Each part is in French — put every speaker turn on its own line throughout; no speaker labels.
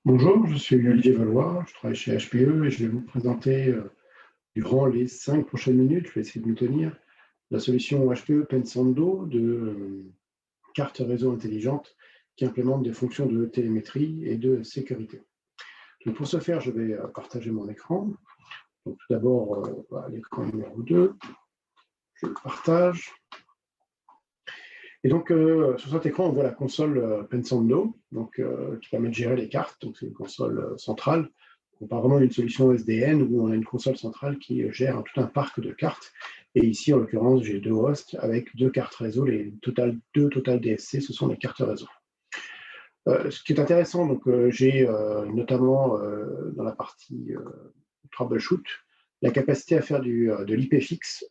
Bonjour, je suis Olivier Valois, je travaille chez HPE et je vais vous présenter durant les 5 prochaines minutes, je vais essayer de me tenir, la solution HPE Pensando de carte réseau intelligente qui implémente des fonctions de télémétrie et de sécurité. Donc pour ce faire, je vais partager mon écran. Donc tout d'abord, l'écran numéro 2, je le partage. Et donc, sur cet écran, on voit la console Pensando, qui permet de gérer les cartes. Donc, c'est une console centrale. On parle vraiment d'une solution SDN où on a une console centrale qui gère tout un parc de cartes. Et ici, en l'occurrence, j'ai 2 hosts avec 2 cartes réseau. Les deux Total DSC, ce sont les cartes réseau. Ce qui est intéressant, donc j'ai notamment dans la partie troubleshoot, la capacité à faire de l'IP fixe.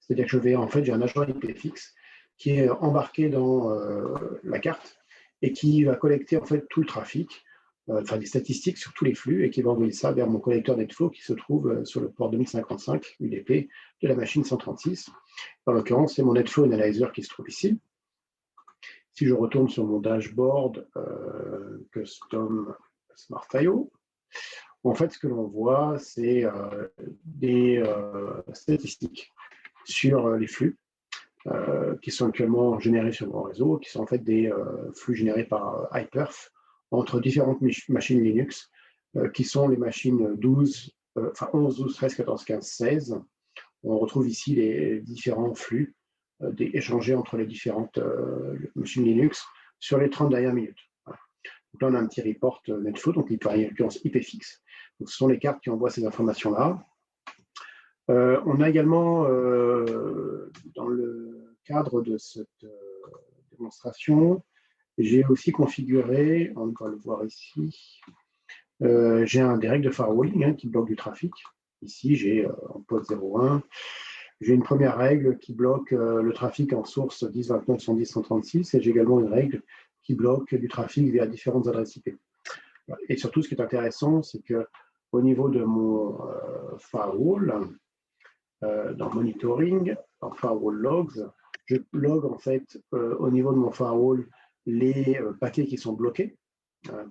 C'est-à-dire que j'ai un agent IP fixe qui est embarqué dans la carte et qui va collecter en fait tout le trafic, des statistiques sur tous les flux et qui va envoyer ça vers mon connecteur NetFlow qui se trouve sur le port 2055 UDP de la machine 136. En l'occurrence, c'est mon NetFlow Analyzer qui se trouve ici. Si je retourne sur mon dashboard Custom Smart.io, en fait, ce que l'on voit, c'est des statistiques sur les flux qui sont actuellement générés sur mon réseau, qui sont en fait des flux générés par iPerf entre différentes machines Linux, qui sont les machines 11, 12, 13, 14, 15, 16. On retrouve ici les différents flux échangés entre les différentes machines Linux sur les 30 dernières minutes. Voilà. Donc là, on a un petit report NetFlow, donc il paraît en l'occurrence IPFix. Donc ce sont les cartes qui envoient ces informations-là. On a également, dans le cadre de cette démonstration, j'ai aussi configuré, on va le voir ici, j'ai des règles de firewalling qui bloquent du trafic. Ici, j'ai en port 01, j'ai une première règle qui bloque le trafic en source 10.29.110.136 et j'ai également une règle qui bloque du trafic via différentes adresses IP. Et surtout, ce qui est intéressant, c'est qu'au niveau de mon firewall, dans monitoring, dans firewall logs, je log en fait au niveau de mon firewall les paquets qui sont bloqués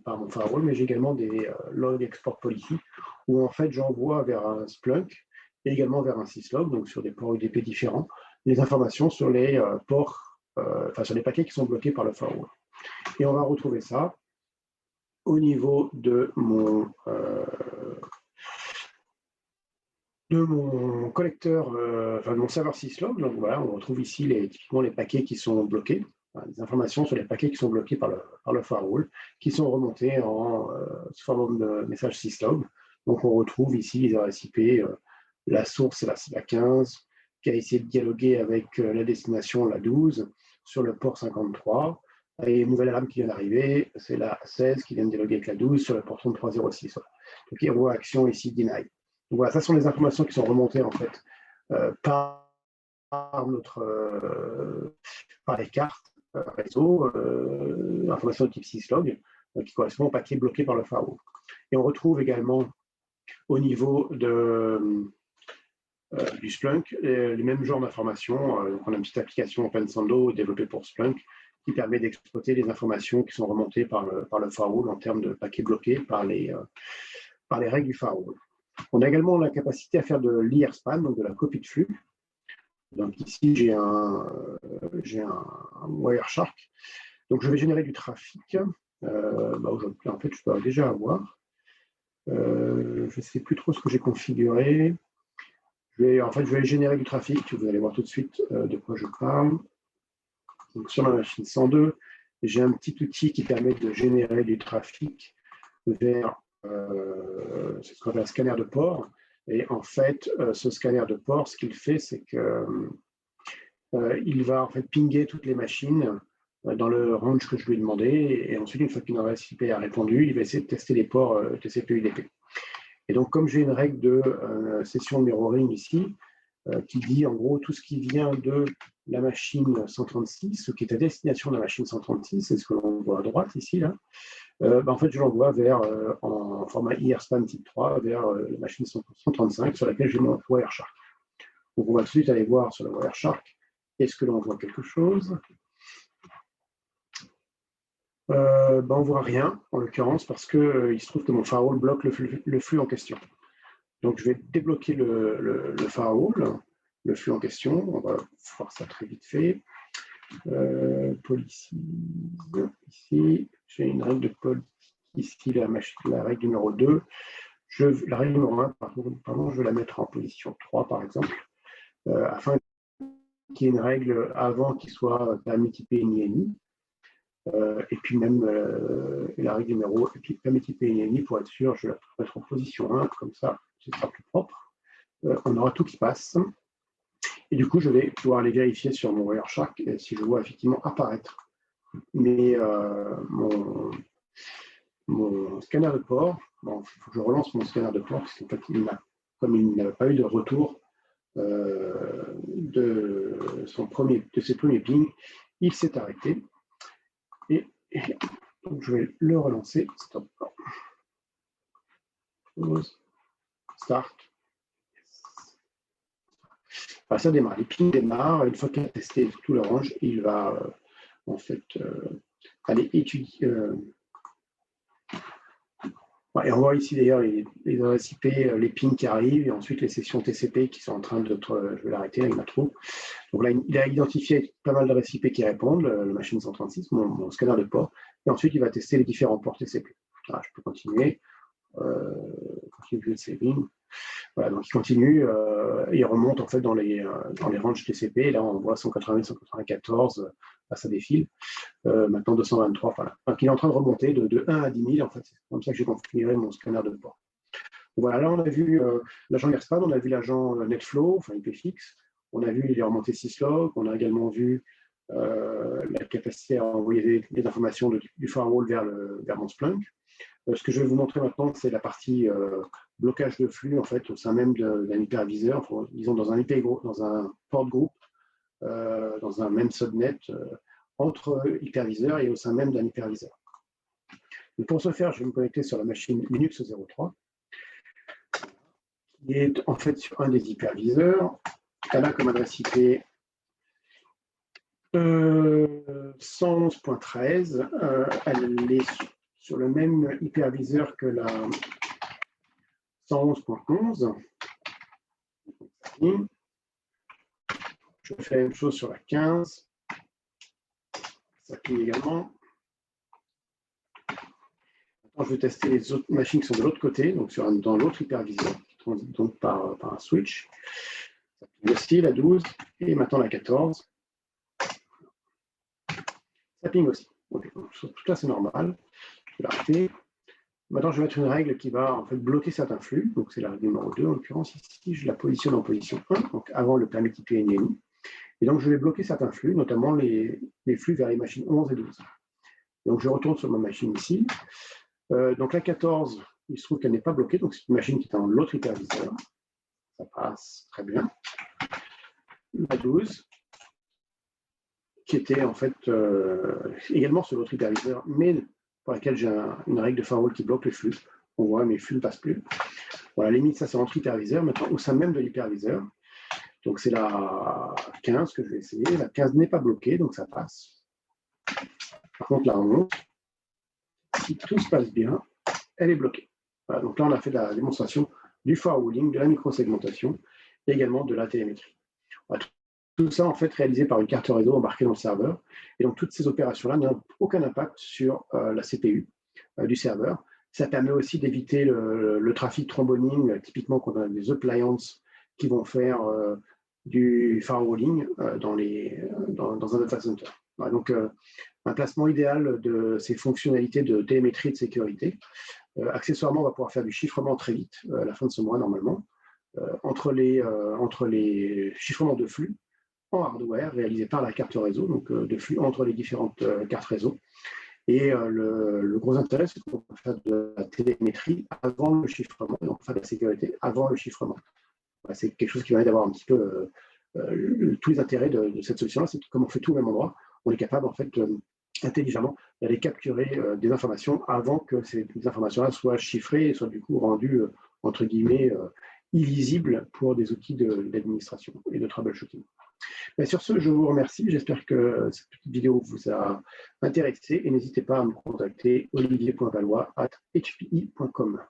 par mon firewall, mais j'ai également des log export policy où en fait j'envoie vers un Splunk et également vers un syslog, donc sur des ports UDP différents, les informations sur les sur les paquets qui sont bloqués par le firewall. Et on va retrouver ça au niveau de mon collecteur, de mon serveur syslog. Donc voilà, on retrouve ici typiquement les paquets qui sont bloqués, les informations sur les paquets qui sont bloqués par le firewall, qui sont remontés sous forme de message syslog. Donc on retrouve ici les adresses IP, la source c'est la 15, qui a essayé de dialoguer avec la destination, la 12, sur le port 53. Et une nouvelle RAM qui vient d'arriver, c'est la 16 qui vient de dialoguer avec la 12 sur le port 3306. Voilà. Donc il voit action ici deny. Donc voilà, ça sont les informations qui sont remontées en fait par les cartes réseau, informations de type syslog, qui correspondent au paquet bloqué par le firewall. Et on retrouve également au niveau du Splunk les mêmes genres d'informations. Donc on a une petite application Pensando développée pour Splunk qui permet d'exploiter les informations qui sont remontées par le firewall en termes de paquets bloqués par les règles du firewall. On a également la capacité à faire de l'IRSpan, donc de la copie de flux. Donc ici, j'ai un Wireshark. Donc je vais générer du trafic. Aujourd'hui, en fait, je dois déjà avoir. Je ne sais plus trop ce que j'ai configuré. Je vais générer du trafic. Vous allez voir tout de suite de quoi je parle. Donc sur la machine 102, j'ai un petit outil qui permet de générer du trafic vers c'est ce qu'on appelle un scanner de port. Et en fait, ce scanner de port, ce qu'il fait, c'est qu'il va en fait pinguer toutes les machines dans le range que je lui ai demandé. Et ensuite, une fois qu'une adresse IP a répondu, il va essayer de tester les ports TCP/UDP. Et donc, comme j'ai une règle de session de mirroring ici, qui dit en gros tout ce qui vient de la machine 136, ce qui est à destination de la machine 136, c'est ce que l'on voit à droite ici, là. En fait, je l'envoie en format IRSpan type 3 vers la machine 135 sur laquelle j'ai mon Wireshark. Donc, on va tout de suite aller voir sur le Wireshark, est-ce que l'on voit quelque chose? On ne voit rien, en l'occurrence, parce qu'il se trouve que mon firewall bloque le flux en question. Donc, je vais débloquer le firewall, le flux en question. On va voir ça très vite fait. Policies, ici, j'ai une règle de politique, ici, la règle numéro 2. La règle numéro 1, pardon, je vais la mettre en position 3, par exemple, afin qu'il y ait une règle avant qu'il soit permis typé ni. Et puis même la règle numéro, et puis permis typé ni pour être sûr, je vais la mettre en position 1, comme ça, ce sera plus propre. On aura tout qui passe. Et du coup, je vais pouvoir aller vérifier sur mon Wireshark si je vois effectivement apparaître mon scanner de port. Bon, il faut que je relance mon scanner de port, parce qu'en fait, comme il n'a pas eu de retour de ses premiers pings, il s'est arrêté. Et donc, je vais le relancer. Stop. Pause. Start. Enfin, ça démarre. Les pings démarrent. Une fois qu'il a testé tout l'orange, il va en fait aller étudier. Et on voit ici d'ailleurs les adresses IP, les pings qui arrivent, et ensuite les sessions TCP qui sont en train d'être. Je vais l'arrêter, il y en a trop. Donc là, il a identifié pas mal d'adresses IP qui répondent, le machine 136, mon scanner de port, et ensuite il va tester les différents ports TCP. Voilà, je peux continuer. Continue le saving. Voilà, donc il continue, il remonte en fait dans les ranges TCP, et là on voit 180, 194, là ça défile. Maintenant 223, voilà. Donc il est en train de remonter de 1 à 10 000, en fait, c'est comme ça que j'ai configuré mon scanner de port. Donc voilà, là on a vu l'agent Airspan, on a vu l'agent NetFlow, enfin IPFix, on a vu les remontées syslog, on a également vu la capacité à envoyer des informations du firewall vers mon Splunk. Ce que je vais vous montrer maintenant, c'est la partie blocage de flux en fait au sein même d'un hyperviseur, disons dans un dans un port group, dans un même subnet entre hyperviseurs et au sein même d'un hyperviseur. Et pour ce faire, je vais me connecter sur la machine Linux 03, qui est en fait sur un des hyperviseurs. Elle a comme adresse IP 111.13. Elle est sur le même hyperviseur que la 111.11. Je fais la même chose sur la 15. Ça cligne également. Maintenant, je vais tester les autres machines qui sont de l'autre côté, donc dans l'autre hyperviseur, qui transite donc par un switch. Ça cligne aussi la 12 et maintenant la 14. Ça ping aussi. Okay. Tout ça, c'est normal. Je vais l'arrêter. Maintenant, je vais mettre une règle qui va en fait bloquer certains flux. Donc, c'est la règle numéro 2. En l'occurrence, ici, je la positionne en position 1, donc avant le permis typé NMI. Et donc, je vais bloquer certains flux, notamment les flux vers les machines 11 et 12. Donc, je retourne sur ma machine ici. Donc, la 14, il se trouve qu'elle n'est pas bloquée. Donc, c'est une machine qui est dans l'autre hyperviseur. Ça passe très bien. La 12, qui était en fait également sur l'autre hyperviseur, mais pour laquelle j'ai une règle de firewall qui bloque les flux. On voit, mes flux ne passent plus. Voilà, limite, ça c'est entre hyperviseur. Maintenant, au sein même de l'hyperviseur, donc c'est la 15 que je vais essayer. La 15 n'est pas bloquée, donc ça passe. Par contre, la 11, si tout se passe bien, elle est bloquée. Voilà, donc là, on a fait la démonstration du firewalling, de la microsegmentation et également de la télémétrie. Voilà, tout ça, en fait, réalisé par une carte réseau embarquée dans le serveur. Et donc, toutes ces opérations-là n'ont aucun impact sur la CPU du serveur. Ça permet aussi d'éviter le trafic tromboning. Typiquement, quand on a des appliances qui vont faire du firewalling dans un data center. Voilà, donc, un placement idéal de ces fonctionnalités de télémétrie et de sécurité. Accessoirement, on va pouvoir faire du chiffrement très vite, à la fin de ce mois, normalement, entre les chiffrements de flux en hardware réalisé par la carte réseau, donc de flux entre les différentes cartes réseau. Et le gros intérêt, c'est qu'on peut faire de la télémétrie avant le chiffrement, et on peut faire de la sécurité avant le chiffrement. C'est quelque chose qui permet d'avoir un petit peu tous les intérêts de cette solution-là. C'est comme on fait tout au même endroit, on est capable en fait intelligemment d'aller capturer des informations avant que ces informations-là soient chiffrées et soient du coup rendues entre guillemets illisibles pour des outils d'administration et de troubleshooting. Sur ce, je vous remercie. J'espère que cette petite vidéo vous a intéressé et n'hésitez pas à me contacter olivier.valois@hpi.com.